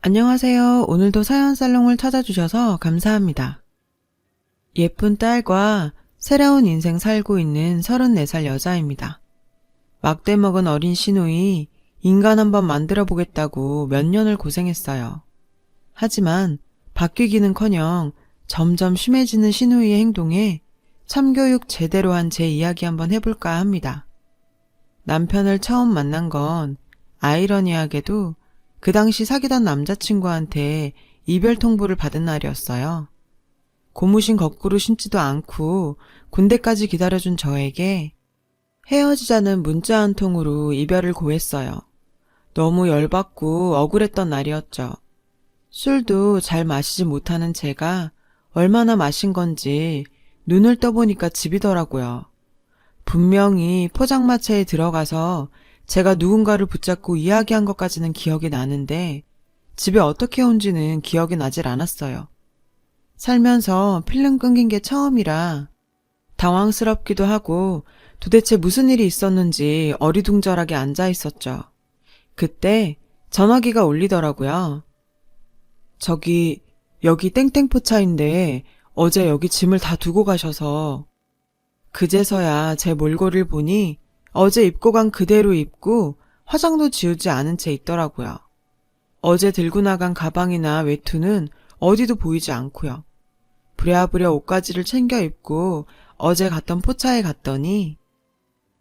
안녕하세요. 오늘도 사연살롱을 찾아주셔서 감사합니다. 예쁜 딸과 새로운 인생 살고 있는 34살 여자입니다. 막대 먹은 어린 시누이 인간 한번 만들어 보겠다고 몇 년을 고생했어요. 하지만 바뀌기는커녕 점점 심해지는 시누이의 행동에 참교육 제대로 한 제 이야기 한번 해볼까 합니다. 남편을 처음 만난 건 아이러니하게도 그 당시 사귀던 남자친구한테 이별 통보를 받은 날이었어요. 고무신 거꾸로 신지도 않고 군대까지 기다려준 저에게 헤어지자는 문자 한 통으로 이별을 고했어요. 너무 열받고 억울했던 날이었죠. 술도 잘 마시지 못하는 제가 얼마나 마신 건지 눈을 떠보니까 집이더라고요. 분명히 포장마차에 들어가서 제가 누군가를 붙잡고 이야기한 것까지는 기억이 나는데 집에 어떻게 온지는 기억이 나질 않았어요. 살면서 필름 끊긴 게 처음이라 당황스럽기도 하고 도대체 무슨 일이 있었는지 어리둥절하게 앉아 있었죠. 그때 전화기가 울리더라고요. 저기 여기 땡땡포차인데 어제 여기 짐을 다 두고 가셔서. 그제서야 제 몰골을 보니 어제 입고 간 그대로 입고 화장도 지우지 않은 채 있더라고요. 어제 들고 나간 가방이나 외투는 어디도 보이지 않고요. 부랴부랴 옷가지를 챙겨 입고 어제 갔던 포차에 갔더니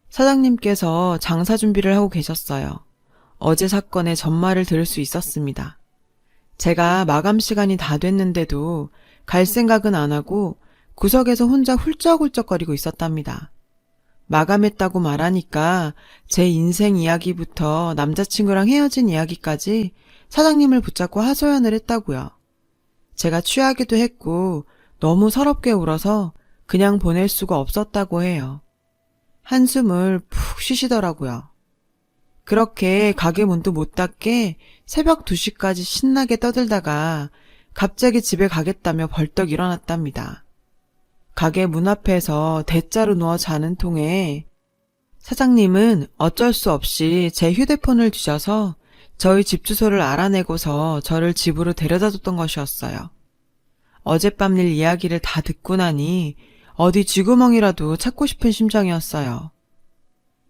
사장님께서 장사 준비를 하고 계셨어요. 어제 사건의 전말을 들을 수 있었습니다. 제가 마감 시간이 다 됐는데도 갈 생각은 안 하고 구석에서 혼자 훌쩍훌쩍거리고 있었답니다. 마감했다고 말하니까 제 인생 이야기부터 남자친구랑 헤어진 이야기까지 사장님을 붙잡고 하소연을 했다고요. 제가 취하기도 했고 너무 서럽게 울어서 그냥 보낼 수가 없었다고 해요. 한숨을 푹 쉬시더라고요. 그렇게 가게 문도 못 닫게 새벽 2시까지 신나게 떠들다가 갑자기 집에 가겠다며 벌떡 일어났답니다. 가게 문 앞에서 대자로 누워 자는 통에 사장님은 어쩔 수 없이 제 휴대폰을 뒤져서 저희 집 주소를 알아내고서 저를 집으로 데려다줬던 것이었어요. 어젯밤 일 이야기를 다 듣고 나니 어디 쥐구멍이라도 찾고 싶은 심정이었어요.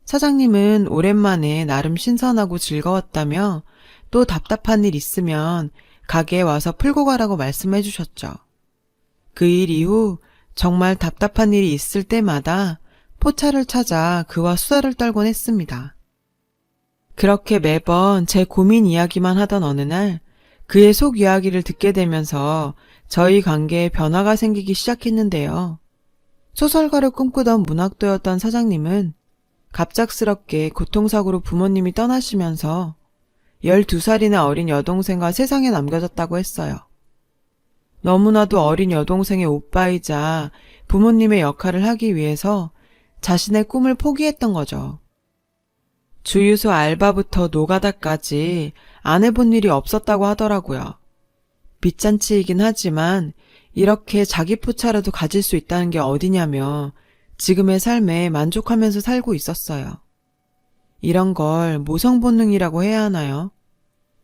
사장님은 오랜만에 나름 신선하고 즐거웠다며 또 답답한 일 있으면 가게에 와서 풀고 가라고 말씀해 주셨죠. 그 일 이후 정말 답답한 일이 있을 때마다 포차를 찾아 그와 수다를 떨곤 했습니다. 그렇게 매번 제 고민 이야기만 하던 어느 날 그의 속 이야기를 듣게 되면서 저희 관계에 변화가 생기기 시작했는데요. 소설가를 꿈꾸던 문학도였던 사장님은 갑작스럽게 교통사고로 부모님이 떠나시면서 12살이나 어린 여동생과 세상에 남겨졌다고 했어요. 너무나도 어린 여동생의 오빠이자 부모님의 역할을 하기 위해서 자신의 꿈을 포기했던 거죠. 주유소 알바부터 노가다까지 안 해본 일이 없었다고 하더라고요. 빚잔치이긴 하지만 이렇게 자기 포차라도 가질 수 있다는 게 어디냐며 지금의 삶에 만족하면서 살고 있었어요. 이런 걸 모성본능이라고 해야 하나요?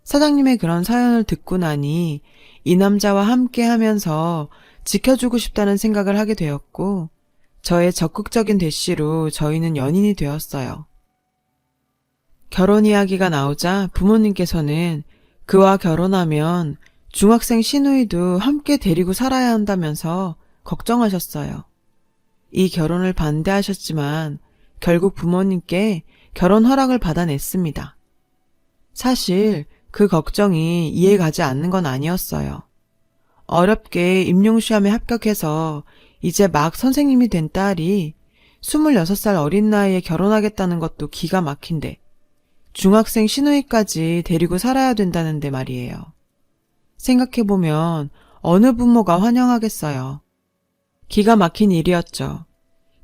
사장님의 그런 사연을 듣고 나니 이 남자와 함께 하면서 지켜주고 싶다는 생각을 하게 되었고 저의 적극적인 대시로 저희는 연인이 되었어요. 결혼 이야기가 나오자 부모님께서는 그와 결혼하면 중학생 시누이도 함께 데리고 살아야 한다면서 걱정하셨어요. 이 결혼을 반대하셨지만 결국 부모님께 결혼 허락을 받아냈습니다. 사실 그 걱정이 이해가지 않는 건 아니었어요. 어렵게 임용시험에 합격해서 이제 막 선생님이 된 딸이 26살 어린 나이에 결혼하겠다는 것도 기가 막힌데 중학생 시누이까지 데리고 살아야 된다는데 말이에요. 생각해보면 어느 부모가 환영하겠어요. 기가 막힌 일이었죠.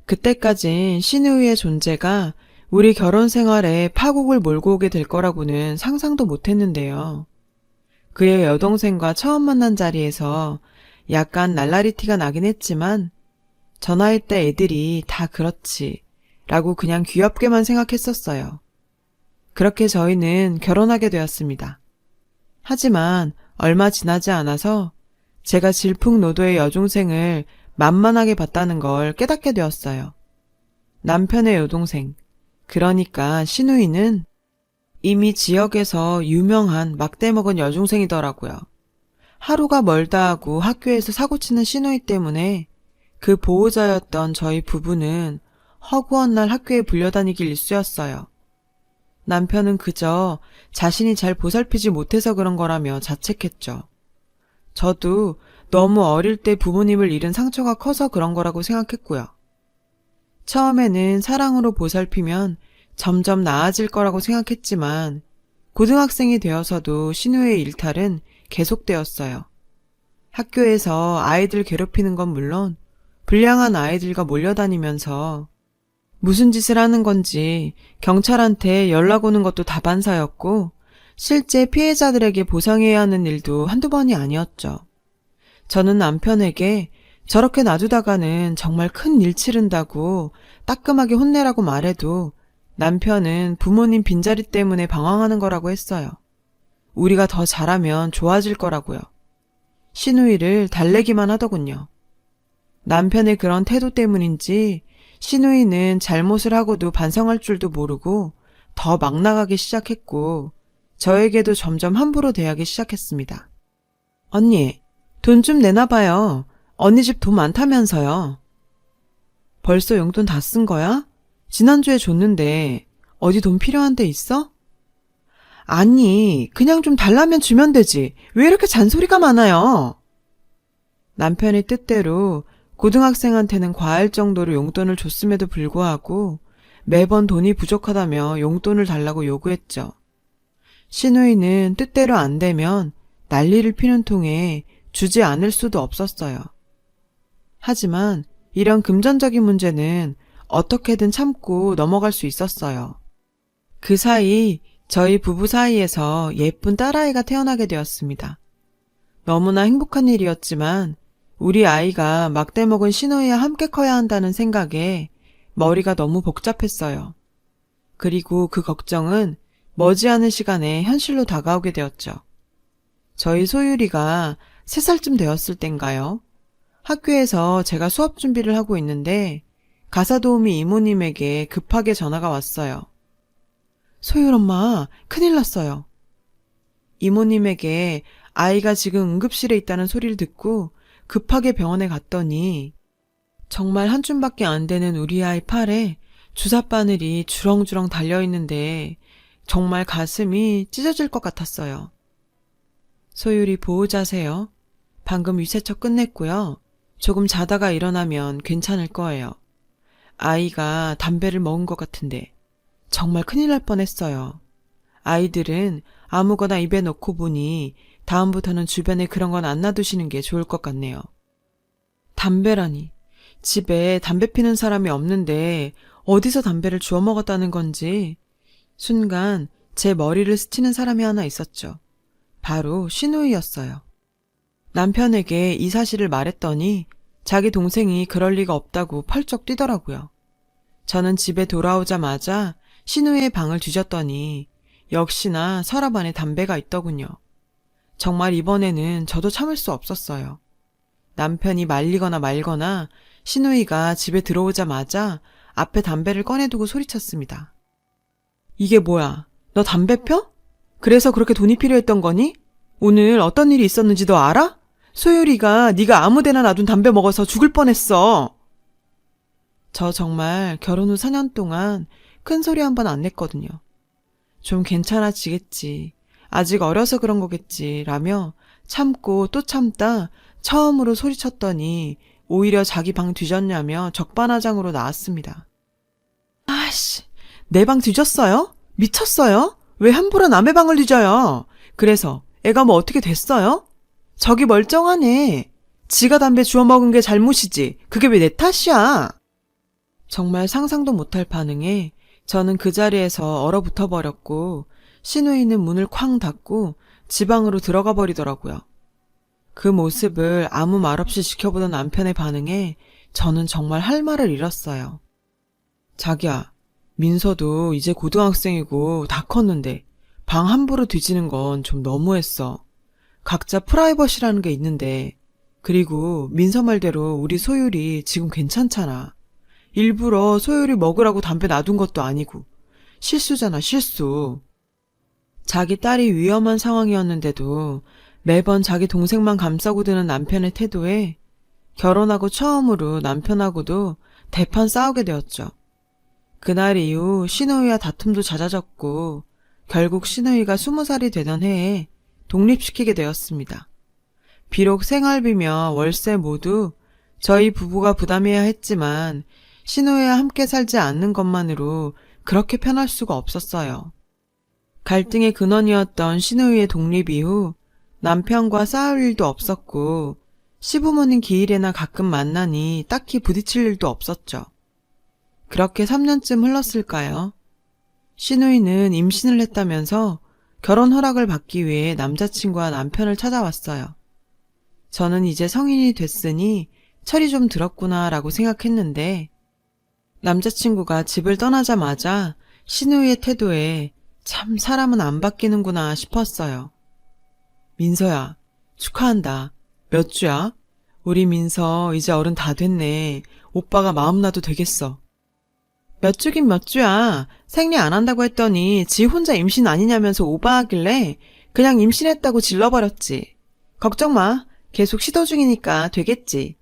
그때까진 시누이의 존재가 우리 결혼 생활에 파국을 몰고 오게 될 거라고는 상상도 못했는데요. 그의 여동생과 처음 만난 자리에서 약간 날라리티가 나긴 했지만 저 나이 때 애들이 다 그렇지 라고 그냥 귀엽게만 생각했었어요. 그렇게 저희는 결혼하게 되었습니다. 하지만 얼마 지나지 않아서 제가 질풍노도의 여중생을 만만하게 봤다는 걸 깨닫게 되었어요. 남편의 여동생, 그러니까 신우이는 이미 지역에서 유명한 막대 먹은 여중생이더라고요. 하루가 멀다 하고 학교에서 사고치는 신우이 때문에 그 보호자였던 저희 부부는 허구한 날 학교에 불려다니길 일쑤였어요. 남편은 그저 자신이 잘 보살피지 못해서 그런 거라며 자책했죠. 저도 너무 어릴 때 부모님을 잃은 상처가 커서 그런 거라고 생각했고요. 처음에는 사랑으로 보살피면 점점 나아질 거라고 생각했지만 고등학생이 되어서도 신우의 일탈은 계속되었어요. 학교에서 아이들 괴롭히는 건 물론 불량한 아이들과 몰려다니면서 무슨 짓을 하는 건지 경찰한테 연락 오는 것도 다반사였고 실제 피해자들에게 보상해야 하는 일도 한두 번이 아니었죠. 저는 남편에게 저렇게 놔두다가는 정말 큰 일 치른다고 따끔하게 혼내라고 말해도 남편은 부모님 빈자리 때문에 방황하는 거라고 했어요. 우리가 더 잘하면 좋아질 거라고요. 신우이를 달래기만 하더군요. 남편의 그런 태도 때문인지 신우이는 잘못을 하고도 반성할 줄도 모르고 더 막 나가기 시작했고 저에게도 점점 함부로 대하기 시작했습니다. 언니, 돈 좀 내놔봐요. 언니 집 돈 많다면서요. 벌써 용돈 다 쓴 거야? 지난주에 줬는데 어디 돈 필요한 데 있어? 아니, 그냥 좀 달라면 주면 되지. 왜 이렇게 잔소리가 많아요? 남편의 뜻대로 고등학생한테는 과할 정도로 용돈을 줬음에도 불구하고 매번 돈이 부족하다며 용돈을 달라고 요구했죠. 신우이는 뜻대로 안 되면 난리를 피는 통에 주지 않을 수도 없었어요. 하지만 이런 금전적인 문제는 어떻게든 참고 넘어갈 수 있었어요. 그 사이 저희 부부 사이에서 예쁜 딸아이가 태어나게 되었습니다. 너무나 행복한 일이었지만 우리 아이가 막대 먹은 신우이와 함께 커야 한다는 생각에 머리가 너무 복잡했어요. 그리고 그 걱정은 머지않은 시간에 현실로 다가오게 되었죠. 저희 소율이가 3살쯤 되었을 땐가요? 학교에서 제가 수업 준비를 하고 있는데 가사 도우미 이모님에게 급하게 전화가 왔어요. 소율 엄마, 큰일 났어요. 이모님에게 아이가 지금 응급실에 있다는 소리를 듣고 급하게 병원에 갔더니 정말 한 줌밖에 안 되는 우리 아이 팔에 주사바늘이 주렁주렁 달려있는데 정말 가슴이 찢어질 것 같았어요. 소율이 보호자세요. 방금 위세척 끝냈고요. 조금 자다가 일어나면 괜찮을 거예요. 아이가 담배를 먹은 것 같은데 정말 큰일 날 뻔했어요. 아이들은 아무거나 입에 넣고 보니 다음부터는 주변에 그런 건 안 놔두시는 게 좋을 것 같네요. 담배라니. 집에 담배 피는 사람이 없는데 어디서 담배를 주워 먹었다는 건지 순간 제 머리를 스치는 사람이 하나 있었죠. 바로 신우이였어요. 남편에게 이 사실을 말했더니 자기 동생이 그럴 리가 없다고 펄쩍 뛰더라고요. 저는 집에 돌아오자마자 신우이의 방을 뒤졌더니 역시나 서랍 안에 담배가 있더군요. 정말 이번에는 저도 참을 수 없었어요. 남편이 말리거나 말거나 신우이가 집에 들어오자마자 앞에 담배를 꺼내두고 소리쳤습니다. 이게 뭐야? 너 담배 펴? 그래서 그렇게 돈이 필요했던 거니? 오늘 어떤 일이 있었는지 너 알아? 소율이가 네가 아무데나 놔둔 담배 먹어서 죽을 뻔했어. 저 정말 결혼 후 4년 동안 큰 소리 한 번 안 냈거든요. 좀 괜찮아지겠지. 아직 어려서 그런 거겠지. 라며 참고 또 참다 처음으로 소리쳤더니 오히려 자기 방 뒤졌냐며 적반하장으로 나왔습니다. 아씨, 내 방 뒤졌어요? 미쳤어요? 왜 함부로 남의 방을 뒤져요? 그래서 애가 뭐 어떻게 됐어요? 저기 멀쩡하네. 지가 담배 주워 먹은 게 잘못이지. 그게 왜 내 탓이야? 정말 상상도 못할 반응에 저는 그 자리에서 얼어붙어 버렸고 신우이는 문을 쾅 닫고 지방으로 들어가 버리더라고요. 그 모습을 아무 말 없이 지켜보던 남편의 반응에 저는 정말 할 말을 잃었어요. 자기야, 민서도 이제 고등학생이고 다 컸는데 방 함부로 뒤지는 건 좀 너무했어. 각자 프라이버시라는 게 있는데, 그리고 민서 말대로 우리 소율이 지금 괜찮잖아. 일부러 소율이 먹으라고 담배 놔둔 것도 아니고. 실수잖아, 실수. 자기 딸이 위험한 상황이었는데도 매번 자기 동생만 감싸고 드는 남편의 태도에 결혼하고 처음으로 남편하고도 대판 싸우게 되었죠. 그날 이후 신우이와 다툼도 잦아졌고 결국 신우이가 20살이 되던 해에 독립시키게 되었습니다. 비록 생활비며 월세 모두 저희 부부가 부담해야 했지만 신우이와 함께 살지 않는 것만으로 그렇게 편할 수가 없었어요. 갈등의 근원이었던 신우이의 독립 이후 남편과 싸울 일도 없었고 시부모님 기일에나 가끔 만나니 딱히 부딪힐 일도 없었죠. 그렇게 3년쯤 흘렀을까요? 신우이는 임신을 했다면서 결혼 허락을 받기 위해 남자친구와 남편을 찾아왔어요. 저는 이제 성인이 됐으니 철이 좀 들었구나라고 생각했는데 남자친구가 집을 떠나자마자 신우이의 태도에 참 사람은 안 바뀌는구나 싶었어요. 민서야, 축하한다. 몇 주야? 우리 민서 이제 어른 다 됐네. 오빠가 마음 놔도 되겠어. 몇 주긴 몇 주야. 생리 안 한다고 했더니 지 혼자 임신 아니냐면서 오바하길래 그냥 임신했다고 질러버렸지. 걱정 마. 계속 시도 중이니까 되겠지.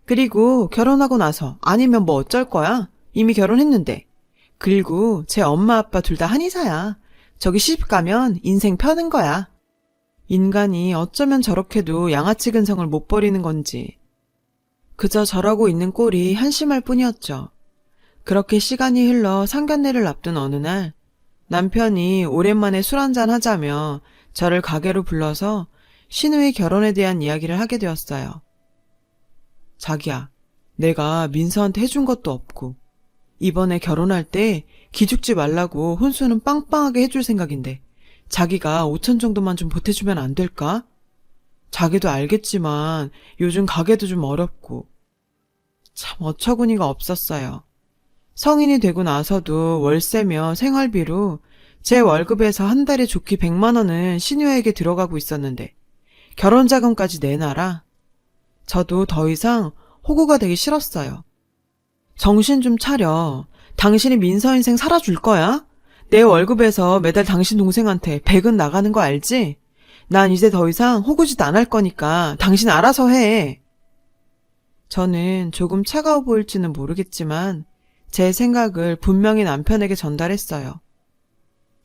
그리고 결혼하고 나서 아니면 뭐 어쩔 거야? 이미 결혼했는데. 그리고 제 엄마 아빠 둘 다 한의사야. 저기 시집 가면 인생 펴는 거야. 인간이 어쩌면 저렇게도 양아치 근성을 못 버리는 건지. 그저 저러고 있는 꼴이 한심할 뿐이었죠. 그렇게 시간이 흘러 상견례를 앞둔 어느 날 남편이 오랜만에 술 한잔 하자며 저를 가게로 불러서 신우의 결혼에 대한 이야기를 하게 되었어요. 자기야, 내가 민서한테 해준 것도 없고 이번에 결혼할 때 기죽지 말라고 혼수는 빵빵하게 해줄 생각인데 자기가 5천 정도만 좀 보태주면 안 될까? 자기도 알겠지만 요즘 가게도 좀 어렵고 참 어처구니가 없었어요. 성인이 되고 나서도 월세며 생활비로 제 월급에서 한 달에 좋게 100만 원은 신우에게 들어가고 있었는데 결혼자금까지 내놔라. 저도 더 이상 호구가 되기 싫었어요. 정신 좀 차려. 당신이 민서 인생 살아줄 거야? 내 월급에서 매달 당신 동생한테 100은 나가는 거 알지? 난 이제 더 이상 호구짓 안 할 거니까 당신 알아서 해. 저는 조금 차가워 보일지는 모르겠지만 제 생각을 분명히 남편에게 전달했어요.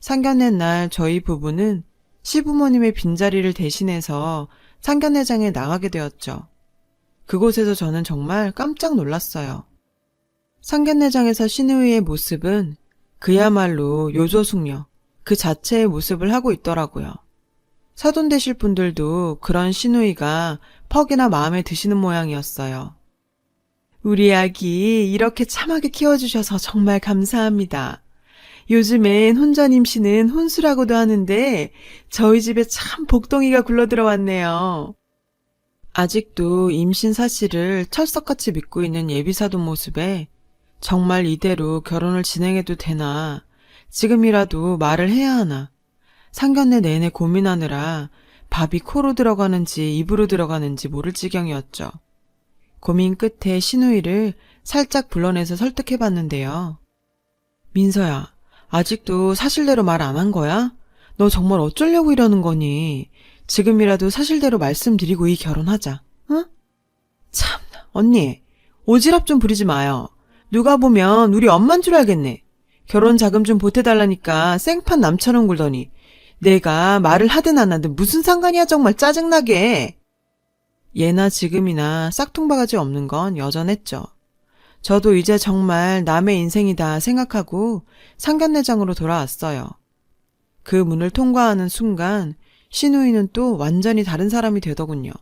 상견례 날 저희 부부는 시부모님의 빈자리를 대신해서 상견례장에 나가게 되었죠. 그곳에서 저는 정말 깜짝 놀랐어요. 상견례장에서 신우이의 모습은 그야말로 요조숙녀 그 자체의 모습을 하고 있더라고요. 사돈 되실 분들도 그런 신우이가 퍽이나 마음에 드시는 모양이었어요. 우리 아기 이렇게 참하게 키워주셔서 정말 감사합니다. 요즘엔 혼전 임신은 혼수라고도 하는데 저희 집에 참 복덩이가 굴러들어왔네요. 아직도 임신 사실을 철석같이 믿고 있는 예비사돈 모습에 정말 이대로 결혼을 진행해도 되나, 지금이라도 말을 해야 하나, 상견례 내내 고민하느라 밥이 코로 들어가는지 입으로 들어가는지 모를 지경이었죠. 고민 끝에 신우이를 살짝 불러내서 설득해봤는데요. 민서야, 아직도 사실대로 말 안 한 거야? 너 정말 어쩌려고 이러는 거니? 지금이라도 사실대로 말씀드리고 이 결혼하자. 응? 참, 언니, 오지랖 좀 부리지 마요. 누가 보면 우리 엄만 줄 알겠네. 결혼 자금 좀 보태달라니까 생판 남처럼 굴더니 내가 말을 하든 안 하든 무슨 상관이야 정말 짜증나게. 예나 지금이나 싹퉁바가지 없는 건 여전했죠. 저도 이제 정말 남의 인생이다 생각하고 상견례장으로 돌아왔어요. 그 문을 통과하는 순간 신우이는 또 완전히 다른 사람이 되더군요.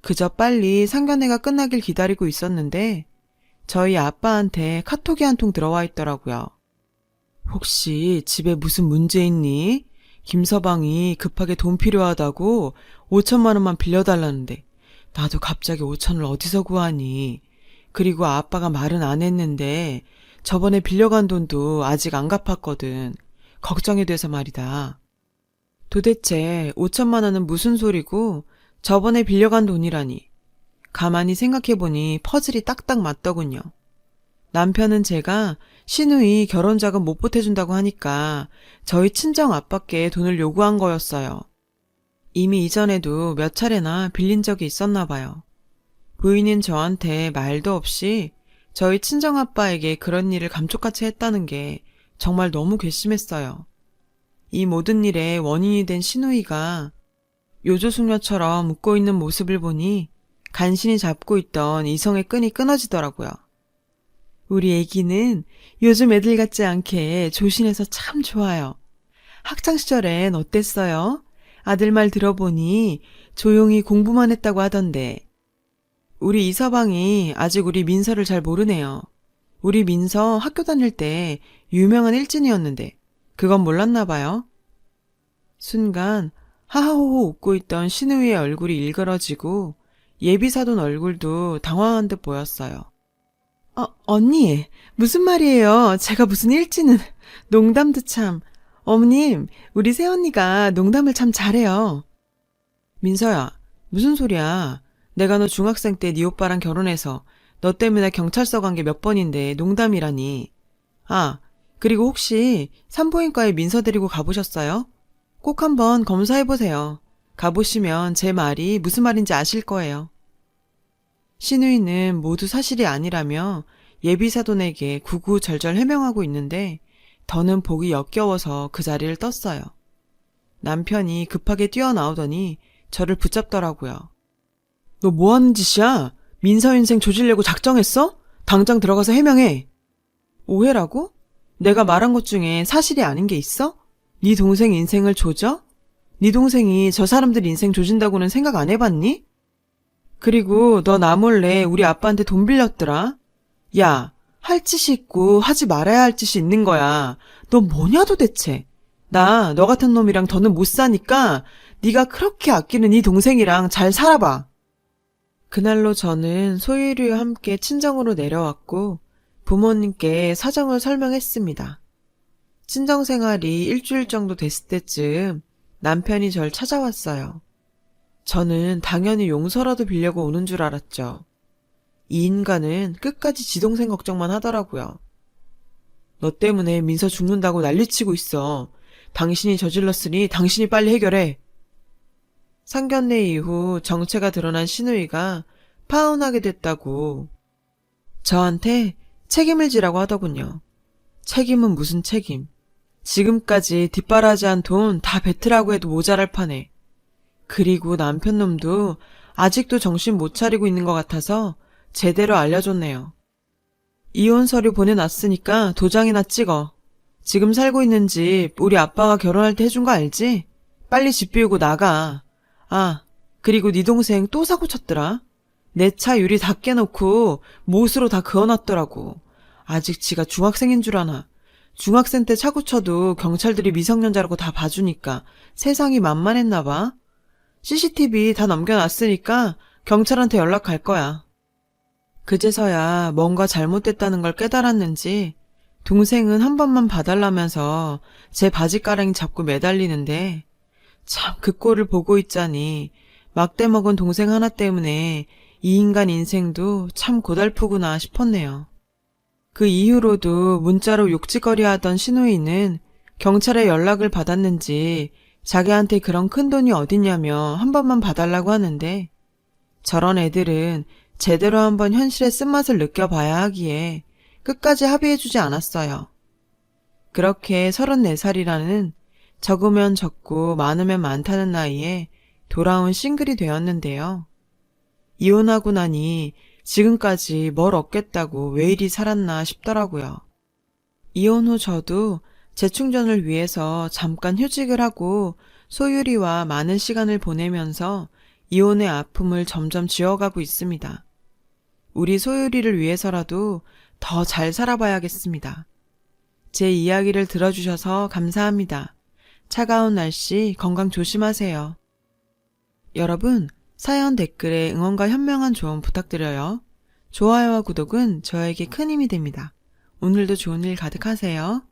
그저 빨리 상견례가 끝나길 기다리고 있었는데 저희 아빠한테 카톡이 한 통 들어와 있더라고요. 혹시 집에 무슨 문제 있니? 김서방이 급하게 돈 필요하다고 5천만 원만 빌려달라는데 나도 갑자기 5천을 어디서 구하니? 그리고 아빠가 말은 안 했는데 저번에 빌려간 돈도 아직 안 갚았거든. 걱정이 돼서 말이다. 도대체 5천만 원은 무슨 소리고 저번에 빌려간 돈이라니. 가만히 생각해보니 퍼즐이 딱딱 맞더군요. 남편은 제가 시누이 결혼자금 못 보태준다고 하니까 저희 친정 아빠께 돈을 요구한 거였어요. 이미 이전에도 몇 차례나 빌린 적이 있었나 봐요. 부인인 저한테 말도 없이 저희 친정아빠에게 그런 일을 감쪽같이 했다는 게 정말 너무 괘씸했어요. 이 모든 일의 원인이 된 시누이가 요조숙녀처럼 웃고 있는 모습을 보니 간신히 잡고 있던 이성의 끈이 끊어지더라고요. 우리 애기는 요즘 애들 같지 않게 조신해서 참 좋아요. 학창시절엔 어땠어요? 아들 말 들어보니 조용히 공부만 했다고 하던데. 우리 이서방이 아직 우리 민서를 잘 모르네요. 우리 민서 학교 다닐 때 유명한 일진이었는데 그건 몰랐나 봐요. 순간 하하호호 웃고 있던 신우이의 얼굴이 일그러지고 예비사돈 얼굴도 당황한 듯 보였어요. 언니, 무슨 말이에요? 제가 무슨 일진은. 농담도 참. 어머님, 우리 새언니가 농담을 참 잘해요. 민서야, 무슨 소리야. 내가 너 중학생 때 네 오빠랑 결혼해서 너 때문에 경찰서 간 게 몇 번인데 농담이라니. 아, 그리고 혹시 산부인과에 민서 데리고 가보셨어요? 꼭 한번 검사해보세요. 가보시면 제 말이 무슨 말인지 아실 거예요. 시누이는 모두 사실이 아니라며 예비사돈에게 구구절절 해명하고 있는데 더는 보기 역겨워서 그 자리를 떴어요. 남편이 급하게 뛰어나오더니 저를 붙잡더라고요. 너 뭐하는 짓이야? 민서 인생 조지려고 작정했어? 당장 들어가서 해명해. 오해라고? 내가 말한 것 중에 사실이 아닌 게 있어? 네 동생 인생을 조져? 네 동생이 저 사람들 인생 조진다고는 생각 안 해봤니? 그리고 너 나 몰래 우리 아빠한테 돈 빌렸더라? 야, 할 짓이 있고 하지 말아야 할 짓이 있는 거야. 너 뭐냐 도대체? 나 너 같은 놈이랑 더는 못 사니까 네가 그렇게 아끼는 네 동생이랑 잘 살아봐. 그날로 저는 소율이와 함께 친정으로 내려왔고 부모님께 사정을 설명했습니다. 친정 생활이 일주일 정도 됐을 때쯤 남편이 절 찾아왔어요. 저는 당연히 용서라도 빌려고 오는 줄 알았죠. 이 인간은 끝까지 지 동생 걱정만 하더라고요. 너 때문에 민서 죽는다고 난리치고 있어. 당신이 저질렀으니 당신이 빨리 해결해. 상견례 이후 정체가 드러난 시누이가 파혼하게 됐다고 저한테 책임을 지라고 하더군요. 책임은 무슨 책임. 지금까지 뒷바라지한 돈 다 뱉으라고 해도 모자랄 판에. 그리고 남편놈도 아직도 정신 못 차리고 있는 것 같아서 제대로 알려줬네요. 이혼 서류 보내놨으니까 도장이나 찍어. 지금 살고 있는 집 우리 아빠가 결혼할 때 해준 거 알지? 빨리 집 비우고 나가. 아, 그리고 네 동생 또 사고 쳤더라. 내 차 유리 다 깨놓고 못으로 다 그어놨더라고. 아직 지가 중학생인 줄 아나. 중학생 때 사고 쳐도 경찰들이 미성년자라고 다 봐주니까 세상이 만만했나 봐. CCTV 다 넘겨놨으니까 경찰한테 연락할 거야. 그제서야 뭔가 잘못됐다는 걸 깨달았는지 동생은 한 번만 봐달라면서 제 바지가랑이 잡고 매달리는데 참 그 꼴을 보고 있자니 막대 먹은 동생 하나 때문에 이 인간 인생도 참 고달프구나 싶었네요. 그 이후로도 문자로 욕짓거리 하던 시누이는 경찰에 연락을 받았는지 자기한테 그런 큰돈이 어딨냐며 한 번만 봐달라고 하는데 저런 애들은 제대로 한번 현실의 쓴맛을 느껴봐야 하기에 끝까지 합의해주지 않았어요. 그렇게 34살이라는 적으면 적고 많으면 많다는 나이에 돌아온 싱글이 되었는데요. 이혼하고 나니 지금까지 뭘 얻겠다고 왜 이리 살았나 싶더라고요. 이혼 후 저도 재충전을 위해서 잠깐 휴직을 하고 소율이와 많은 시간을 보내면서 이혼의 아픔을 점점 지워가고 있습니다. 우리 소율이를 위해서라도 더 잘 살아봐야겠습니다. 제 이야기를 들어주셔서 감사합니다. 차가운 날씨 건강 조심하세요. 여러분, 사연 댓글에 응원과 현명한 조언 부탁드려요. 좋아요와 구독은 저에게 큰 힘이 됩니다. 오늘도 좋은 일 가득하세요.